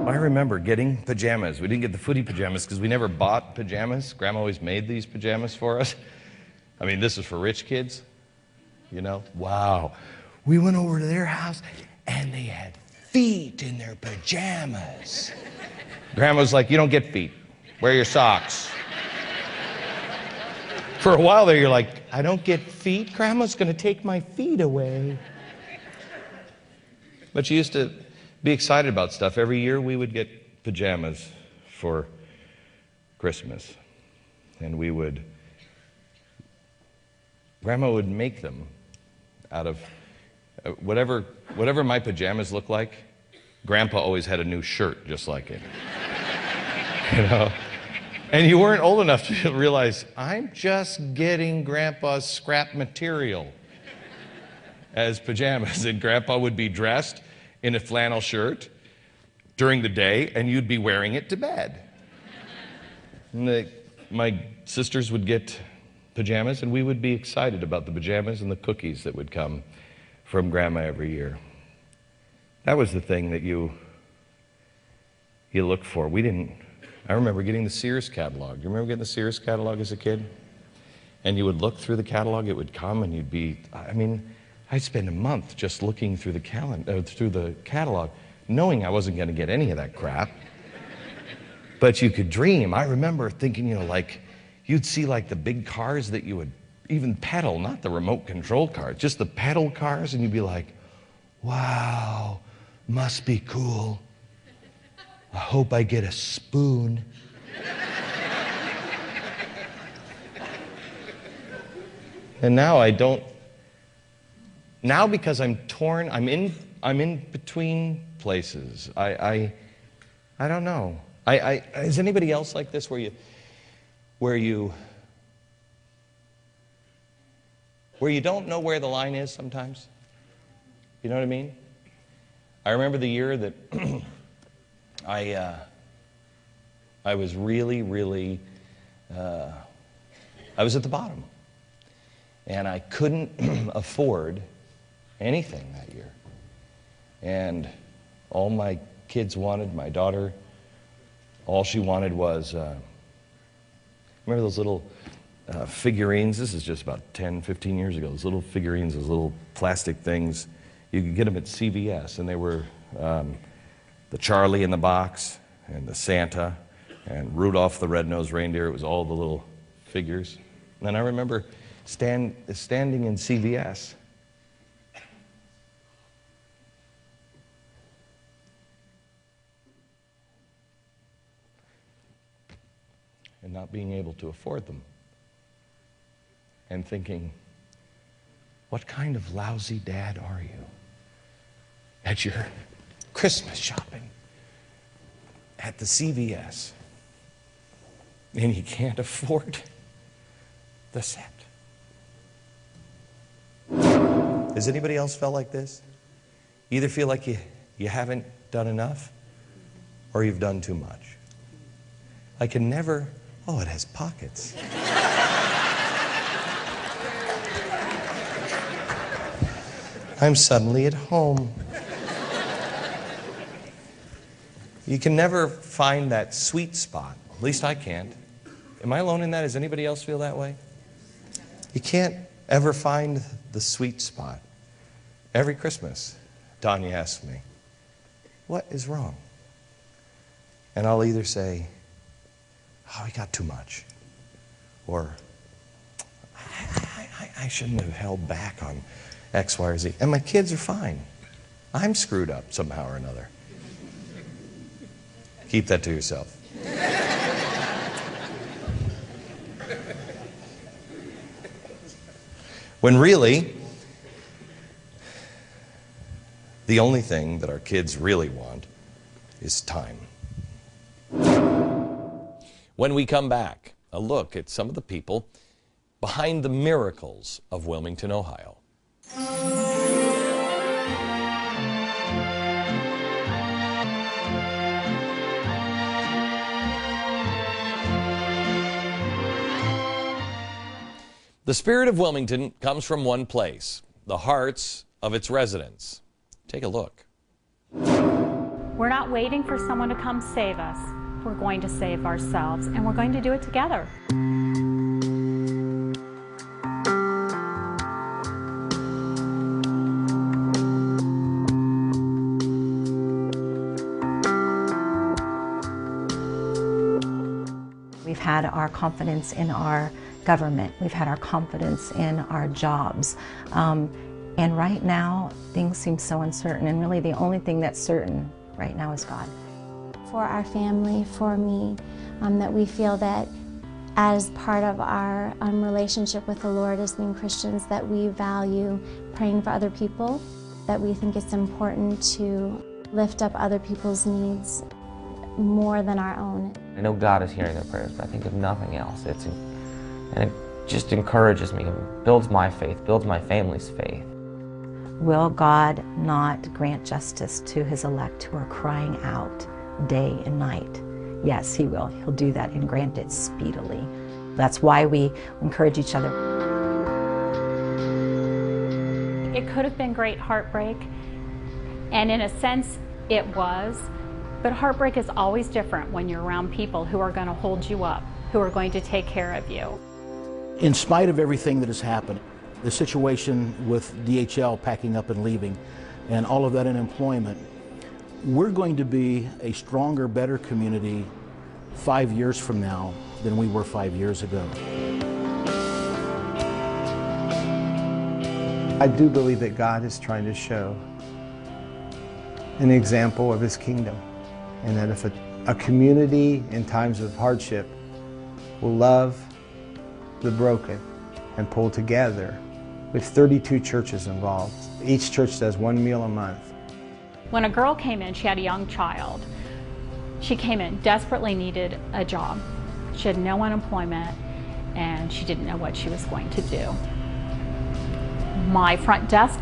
I remember getting pajamas. We didn't get the footy pajamas because we never bought pajamas. Grandma always made these pajamas for us. I mean, this is for rich kids, you know? Wow. We went over to their house and they had feet in their pajamas. Grandma's like, you don't get feet. Wear your socks. For a while there, you're like, I don't get feet? Grandma's going to take my feet away. But she used to be excited about stuff. Every year we would get pajamas for Christmas. And Grandma would make them out of whatever my pajamas looked like. Grandpa always had a new shirt just like it. You know? And you weren't old enough to realize, I'm just getting Grandpa's scrap material as pajamas. And Grandpa would be dressed in a flannel shirt during the day, and you'd be wearing it to bed. And my sisters would get pajamas, and we would be excited about the pajamas and the cookies that would come from Grandma every year. That was the thing that you looked for. I remember getting the Sears catalog. Do you remember getting the Sears catalog as a kid? And you would look through the catalog, it would come, and I'd spend a month just looking through the catalog, knowing I wasn't going to get any of that crap. But you could dream. I remember thinking, you'd see the big cars that you would even pedal, not the remote control cars, just the pedal cars, and you'd be like, wow, must be cool. I hope I get a spoon. And now I don't. Now because I'm torn, I'm in between places. I don't know. Is anybody else like this where you don't know where the line is sometimes? You know what I mean? I remember the year that I was really, I was at the bottom. And I couldn't afford anything that year. And all my kids wanted, my daughter, all she wanted was, remember those little figurines? This is just about 10, 15 years ago. Those little figurines, those little plastic things. You could get them at CVS, and they were the Charlie in the box, and the Santa, and Rudolph the Red-Nosed Reindeer. It was all the little figures. And I remember standing in CVS. And not being able to afford them. And thinking, what kind of lousy dad are you? At your Christmas shopping at the CVS. And you can't afford the set. Has anybody else felt like this? You either feel like you haven't done enough or you've done too much. I can never, oh, it has pockets. I'm suddenly at home. You can never find that sweet spot. At least I can't. Am I alone in that? Does anybody else feel that way? You can't ever find the sweet spot. Every Christmas, Tanya asks me, what is wrong? And I'll either say, oh, we got too much. Or, I shouldn't have held back on X, Y, or Z. And my kids are fine. I'm screwed up somehow or another. Keep that to yourself. When really, the only thing that our kids really want is time. When we come back, a look at some of the people behind the miracles of Wilmington, Ohio. The spirit of Wilmington comes from one place, the hearts of its residents. Take a look. We're not waiting for someone to come save us. We're going to save ourselves, and we're going to do it together. We've had our confidence in our government. We've had our confidence in our jobs. And right now, things seem so uncertain, and really the only thing that's certain right now is God. For our family, for me, that we feel that as part of our relationship with the Lord as being Christians, that we value praying for other people, that we think it's important to lift up other people's needs more than our own. I know God is hearing their prayers, but I think if nothing else, and it just encourages me, builds my faith, builds my family's faith. Will God not grant justice to his elect who are crying out day and night? Yes, he will. He'll do that and grant it speedily. That's why we encourage each other. It could have been great heartbreak, and in a sense it was, but heartbreak is always different when you're around people who are going to hold you up, who are going to take care of you. In spite of everything that has happened, the situation with DHL packing up and leaving and all of that unemployment, we're going to be a stronger, better community 5 years from now than we were 5 years ago. I do believe that God is trying to show an example of his kingdom, and that if a community in times of hardship will love the broken and pull together. We have 32 churches involved. Each church does 1 meal a month. When a girl came in, she had a young child. She came in, desperately needed a job. She had no unemployment, and she didn't know what she was going to do. My front desk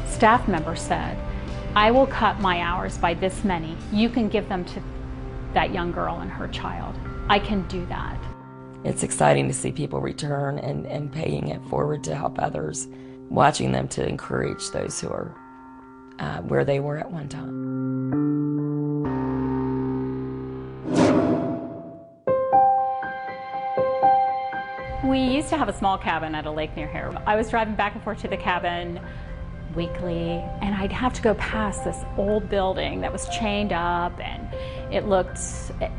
staff member said, I will cut my hours by this many. You can give them to that young girl and her child. I can do that. It's exciting to see people return and paying it forward to help others, watching them to encourage those who are where they were at one time. We used to have a small cabin at a lake near here. I was driving back and forth to the cabin weekly, and I'd have to go past this old building that was chained up, and it looked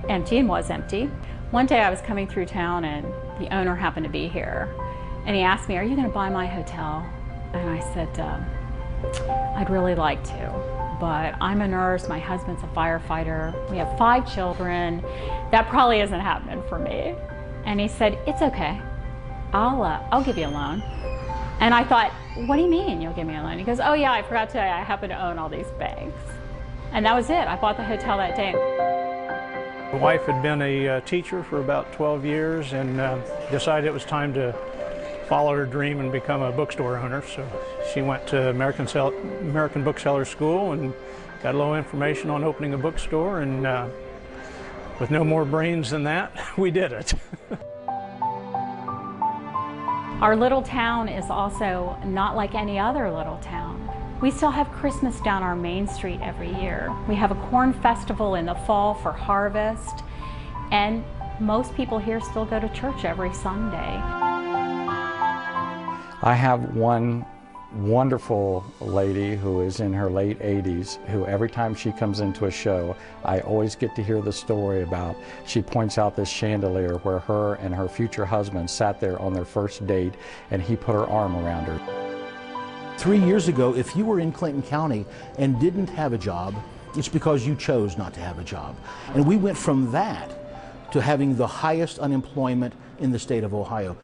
empty and was empty. One day I was coming through town, and the owner happened to be here, and he asked me, are you going to buy my hotel? And I said, I'd really like to, but I'm a nurse, my husband's a firefighter, we have 5 children, that probably isn't happening for me. And he said, it's okay, I'll give you a loan. And I thought, what do you mean you'll give me a loan? He goes, oh yeah, I forgot to tell you, I happen to own all these banks. And that was it. I bought the hotel that day. My wife had been a teacher for about 12 years and decided it was time to follow her dream and become a bookstore owner. So she went to American Bookseller School and got a little information on opening a bookstore, and with no more brains than that, we did it. Our little town is also not like any other little town. We still have Christmas down our main street every year. We have a corn festival in the fall for harvest, and most people here still go to church every Sunday. I have one wonderful lady who is in her late 80s, who every time she comes into a show, I always get to hear the story about, she points out this chandelier where her and her future husband sat there on their first date, and he put her arm around her. 3 years ago, if you were in Clinton County and didn't have a job, it's because you chose not to have a job. And we went from that to having the highest unemployment in the state of Ohio.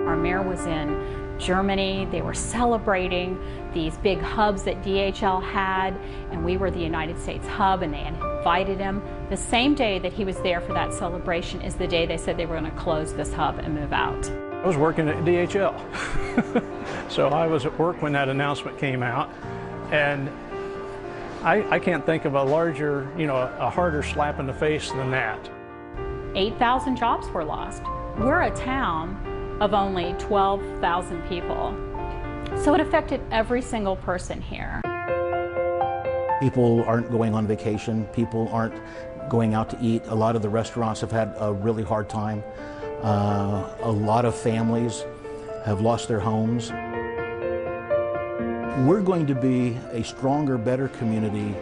Our mayor was in Germany. They were celebrating these big hubs that DHL had, and we were the United States hub, and they had invited him. The same day that he was there for that celebration is the day they said they were going to close this hub and move out. I was working at DHL. So I was at work when that announcement came out, and I can't think of a larger, a harder slap in the face than that. 8,000 jobs were lost. We're a town of only 12,000 people. So it affected every single person here. People aren't going on vacation. People aren't going out to eat. A lot of the restaurants have had a really hard time. A lot of families have lost their homes. We're going to be a stronger, better community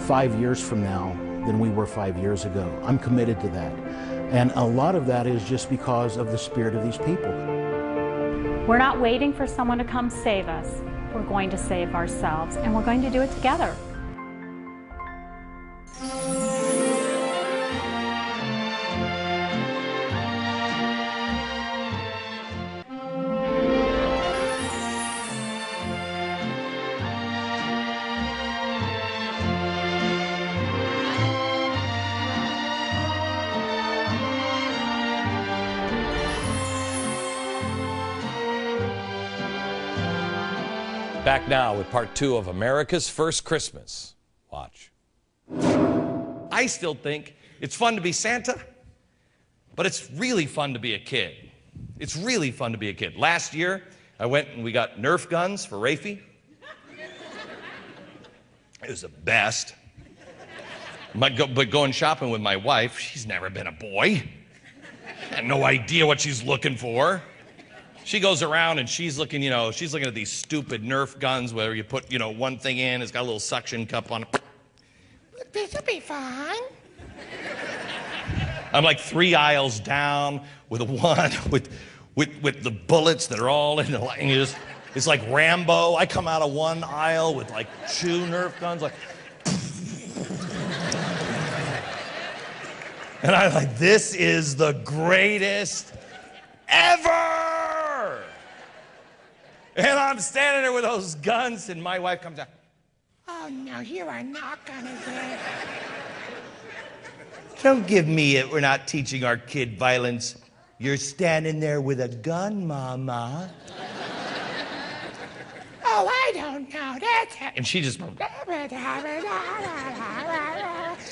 5 years from now than we were 5 years ago. I'm committed to that. And a lot of that is just because of the spirit of these people. We're not waiting for someone to come save us. We're going to save ourselves, and we're going to do it together. Back now with part 2 of America's First Christmas. Watch. I still think it's fun to be Santa, but it's really fun to be a kid. It's really fun to be a kid. Last year, I went and we got Nerf guns for Rafi. It was the best. But going shopping with my wife, she's never been a boy. Had no idea what she's looking for. She goes around and she's looking, she's looking at these stupid Nerf guns where you put, one thing in, it's got a little suction cup on it. This'll be fun. I'm like 3 aisles down with one with the bullets that are all in the line. It's like Rambo. I come out of one aisle with like 2 Nerf guns, like. And I'm like, this is the greatest ever. And I'm standing there with those guns, and my wife comes out. Oh, no, you are not gonna do it. Don't give me it. We're not teaching our kid violence. You're standing there with a gun, Mama. Oh, I don't know. That's it. And she just.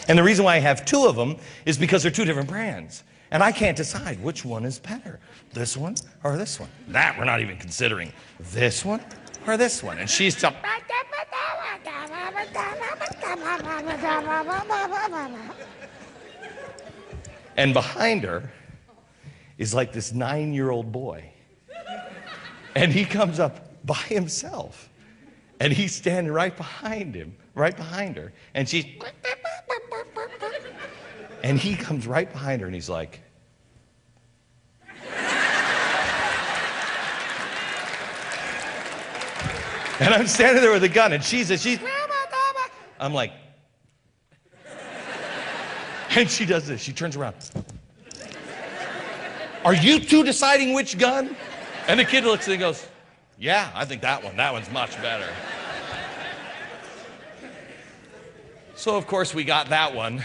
And the reason why I have 2 of them is because they're 2 different brands. And I can't decide which one is better. This one or this one. That we're not even considering. This one or this one. And she's still. And behind her is like this 9-year-old boy. And he comes up by himself. And he's standing right behind her. And she's. And he comes right behind her and he's like. And I'm standing there with a gun and she's. I'm like. And she does this. She turns around. Are you 2 deciding which gun? And the kid looks and goes, yeah, I think that one. That one's much better. So, of course, we got that one.